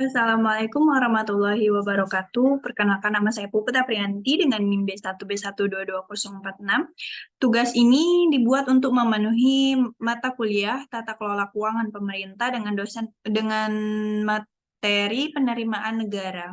Assalamualaikum warahmatullahi wabarakatuh. Perkenalkan nama saya Puput Aprianti dengan NIM B1B1222046. Tugas ini dibuat untuk memenuhi mata kuliah Tata Kelola Keuangan Pemerintah dengan materi penerimaan negara.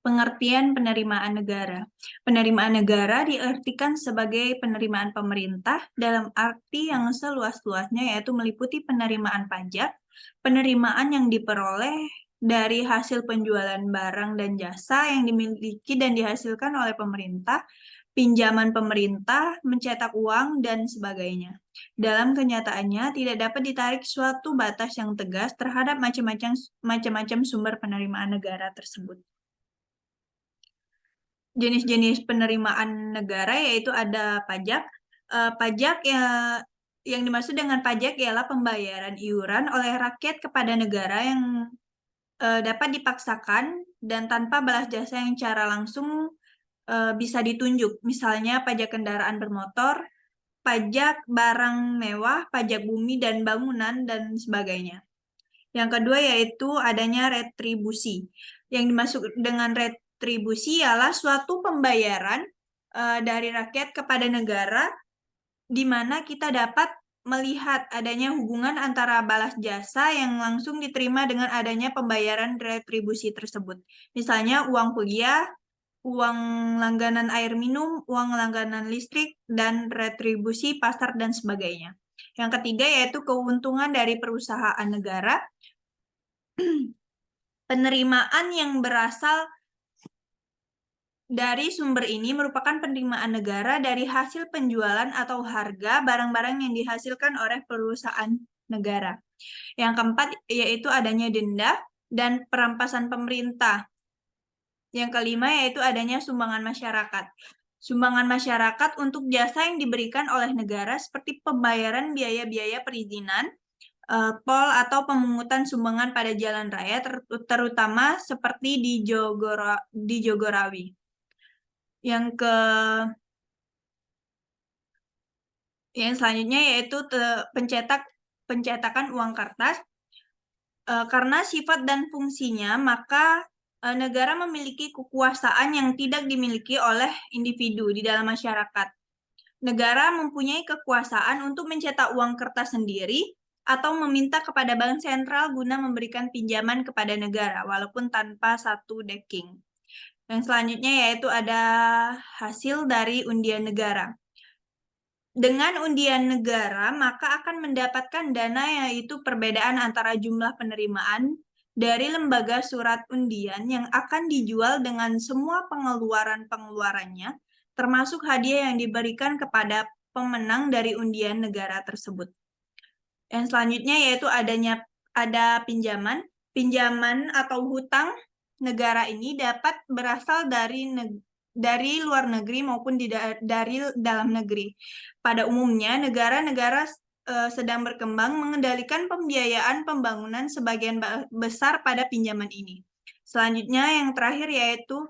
Pengertian penerimaan negara. Penerimaan negara diartikan sebagai penerimaan pemerintah dalam arti yang seluas-luasnya, yaitu meliputi penerimaan pajak, penerimaan yang diperoleh dari hasil penjualan barang dan jasa yang dimiliki dan dihasilkan oleh pemerintah, pinjaman pemerintah, mencetak uang, dan sebagainya. Dalam kenyataannya, tidak dapat ditarik suatu batas yang tegas terhadap macam-macam sumber penerimaan negara tersebut. Jenis-jenis penerimaan negara yaitu ada pajak. Pajak yang dimaksud dengan pajak ialah pembayaran iuran oleh rakyat kepada negara yang dapat dipaksakan dan tanpa balas jasa yang secara langsung bisa ditunjuk. Misalnya pajak kendaraan bermotor, pajak barang mewah, pajak bumi dan bangunan, dan sebagainya. Yang kedua yaitu adanya retribusi. Yang dimaksud dengan retribusi ialah suatu pembayaran dari rakyat kepada negara di mana kita dapat melihat adanya hubungan antara balas jasa yang langsung diterima dengan adanya pembayaran retribusi tersebut. Misalnya uang kuliah, uang langganan air minum, uang langganan listrik, dan retribusi pasar dan sebagainya. Yang ketiga yaitu keuntungan dari perusahaan negara. Penerimaan yang berasal dari sumber ini merupakan penerimaan negara dari hasil penjualan atau harga barang-barang yang dihasilkan oleh perusahaan negara. Yang keempat yaitu adanya denda dan perampasan pemerintah. Yang kelima yaitu adanya sumbangan masyarakat. Sumbangan masyarakat untuk jasa yang diberikan oleh negara seperti pembayaran biaya-biaya perizinan, pol atau pemungutan sumbangan pada jalan raya, terutama seperti di Jogorawi. Yang selanjutnya yaitu pencetakan uang kertas. Karena sifat dan fungsinya, maka negara memiliki kekuasaan yang tidak dimiliki oleh individu di dalam masyarakat. Negara mempunyai kekuasaan untuk mencetak uang kertas sendiri atau meminta kepada bank sentral guna memberikan pinjaman kepada negara, walaupun tanpa satu backing. Yang selanjutnya yaitu ada hasil dari undian negara. Dengan undian negara, maka akan mendapatkan dana yaitu perbedaan antara jumlah penerimaan dari lembaga surat undian yang akan dijual dengan semua pengeluaran-pengeluarannya, termasuk hadiah yang diberikan kepada pemenang dari undian negara tersebut. Yang selanjutnya yaitu ada pinjaman. Pinjaman atau hutang negara ini dapat berasal dari luar negeri maupun dari dalam negeri. Pada umumnya, negara-negara sedang berkembang mengendalikan pembiayaan pembangunan sebagian besar pada pinjaman ini. Selanjutnya, yang terakhir yaitu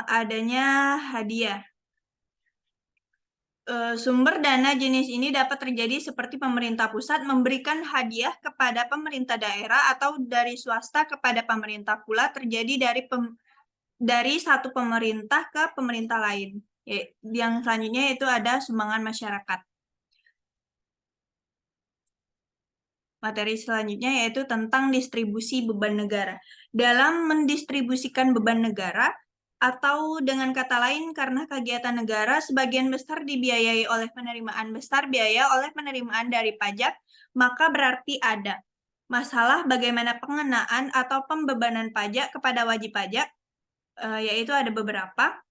adanya hadiah. Sumber dana jenis ini dapat terjadi seperti pemerintah pusat memberikan hadiah kepada pemerintah daerah atau dari swasta kepada pemerintah pula terjadi dari satu pemerintah ke pemerintah lain. Yang selanjutnya yaitu ada sumbangan masyarakat. Materi selanjutnya yaitu tentang distribusi beban negara. Dalam mendistribusikan beban negara, atau dengan kata lain karena kegiatan negara sebagian besar dibiayai oleh penerimaan besar biaya oleh penerimaan dari pajak, maka berarti ada masalah bagaimana pengenaan atau pembebanan pajak kepada wajib pajak, yaitu ada beberapa.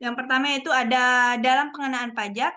Yang pertama yaitu ada dalam pengenaan pajak,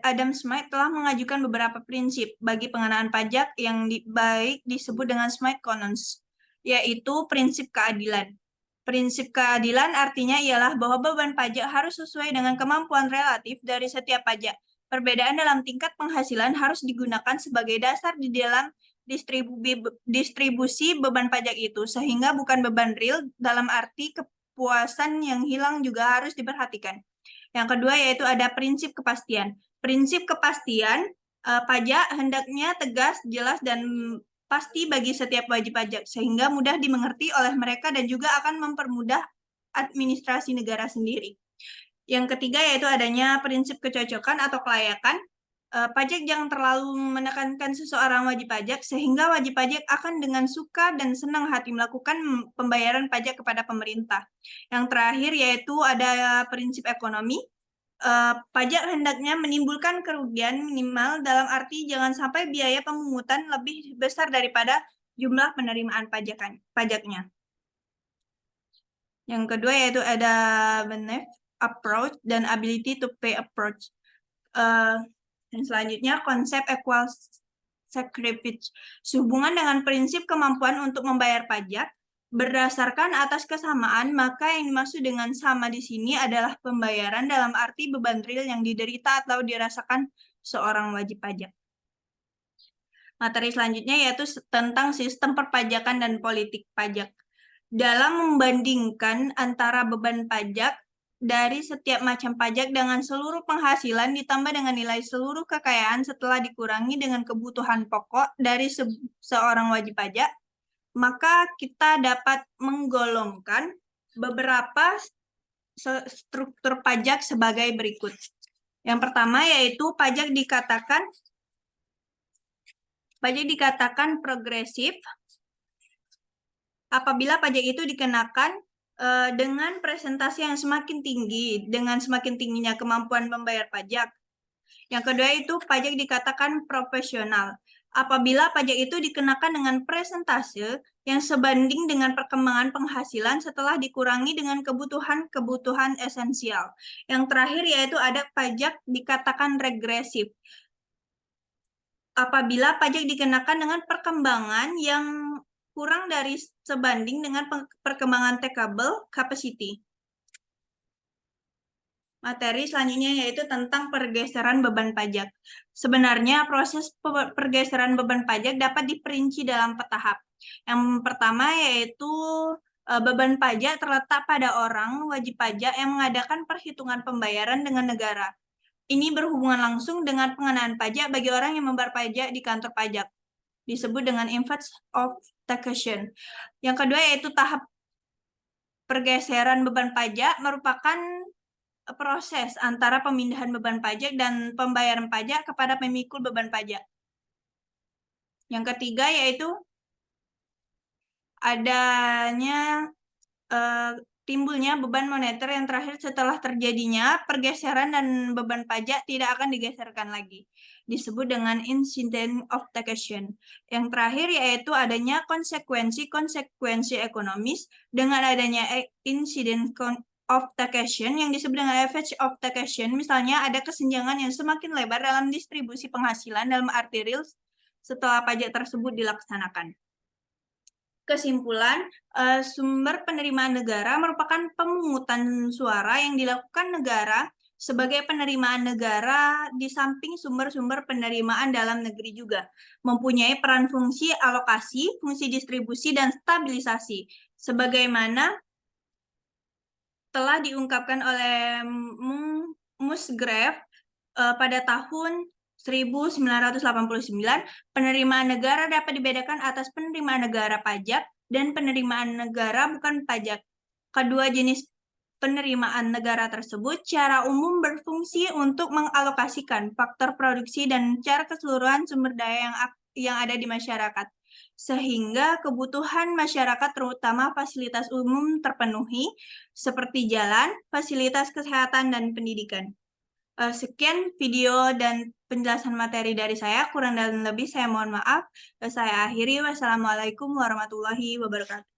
Adam Smith telah mengajukan beberapa prinsip bagi pengenaan pajak yang baik disebut dengan Smith Canons, yaitu prinsip keadilan. Prinsip keadilan artinya ialah bahwa beban pajak harus sesuai dengan kemampuan relatif dari setiap pajak. Perbedaan dalam tingkat penghasilan harus digunakan sebagai dasar di dalam distribusi beban pajak itu, sehingga bukan beban real dalam arti kepuasan yang hilang juga harus diperhatikan. Yang kedua yaitu ada prinsip kepastian. Prinsip kepastian pajak hendaknya tegas, jelas, dan pasti bagi setiap wajib pajak, sehingga mudah dimengerti oleh mereka dan juga akan mempermudah administrasi negara sendiri. Yang ketiga yaitu adanya prinsip kecocokan atau kelayakan. Pajak jangan terlalu menekankan seseorang wajib pajak, sehingga wajib pajak akan dengan suka dan senang hati melakukan pembayaran pajak kepada pemerintah. Yang terakhir yaitu ada prinsip ekonomi. Pajak hendaknya menimbulkan kerugian minimal dalam arti jangan sampai biaya pemungutan lebih besar daripada jumlah penerimaan pajaknya. Yang kedua yaitu ada benefit approach dan ability to pay approach. Dan selanjutnya konsep equal sacrifice. Sehubungan dengan prinsip kemampuan untuk membayar pajak, berdasarkan atas kesamaan, maka yang dimaksud dengan sama di sini adalah pembayaran dalam arti beban real yang diderita atau dirasakan seorang wajib pajak. Materi selanjutnya yaitu tentang sistem perpajakan dan politik pajak. Dalam membandingkan antara beban pajak dari setiap macam pajak dengan seluruh penghasilan ditambah dengan nilai seluruh kekayaan setelah dikurangi dengan kebutuhan pokok dari seorang wajib pajak, maka kita dapat menggolongkan beberapa struktur pajak sebagai berikut. Yang pertama yaitu pajak dikatakan progresif apabila pajak itu dikenakan dengan presentasi yang semakin tinggi, dengan semakin tingginya kemampuan membayar pajak. Yang kedua itu pajak dikatakan profesional apabila pajak itu dikenakan dengan presentase yang sebanding dengan perkembangan penghasilan setelah dikurangi dengan kebutuhan esensial. Yang terakhir yaitu ada pajak dikatakan regresif apabila pajak dikenakan dengan perkembangan yang kurang dari sebanding dengan perkembangan taxable capacity. Materi selanjutnya yaitu tentang pergeseran beban pajak. Sebenarnya proses pergeseran beban pajak dapat diperinci dalam tahap. Yang pertama yaitu beban pajak terletak pada orang wajib pajak yang mengadakan perhitungan pembayaran dengan negara. Ini berhubungan langsung dengan pengenaan pajak bagi orang yang membayar pajak di kantor pajak. Disebut dengan inverse of taxation. Yang kedua yaitu tahap pergeseran beban pajak merupakan proses antara pemindahan beban pajak dan pembayaran pajak kepada pemikul beban pajak. Yang ketiga yaitu adanya timbulnya beban moneter yang terakhir setelah terjadinya pergeseran dan beban pajak tidak akan digeserkan lagi. Disebut dengan incident of taxation. Yang terakhir yaitu adanya konsekuensi ekonomis dengan adanya incident of taxation yang disebut dengan effect of taxation. Misalnya ada kesenjangan yang semakin lebar dalam distribusi penghasilan dalam arti real setelah pajak tersebut dilaksanakan. Kesimpulan, sumber penerimaan negara merupakan pemungutan suara yang dilakukan negara sebagai penerimaan negara di samping sumber-sumber penerimaan dalam negeri juga. Mempunyai peran fungsi alokasi, fungsi distribusi, dan stabilisasi. Sebagaimana telah diungkapkan oleh Musgrave pada tahun 1989, penerimaan negara dapat dibedakan atas penerimaan negara pajak dan penerimaan negara bukan pajak. Kedua jenis penerimaan negara tersebut secara umum berfungsi untuk mengalokasikan faktor produksi dan secara keseluruhan sumber daya yang ada di masyarakat, sehingga kebutuhan masyarakat terutama fasilitas umum terpenuhi, seperti jalan, fasilitas kesehatan, dan pendidikan. Sekian video dan penjelasan materi dari saya, kurang dan lebih saya mohon maaf. Saya akhiri, wassalamualaikum warahmatullahi wabarakatuh.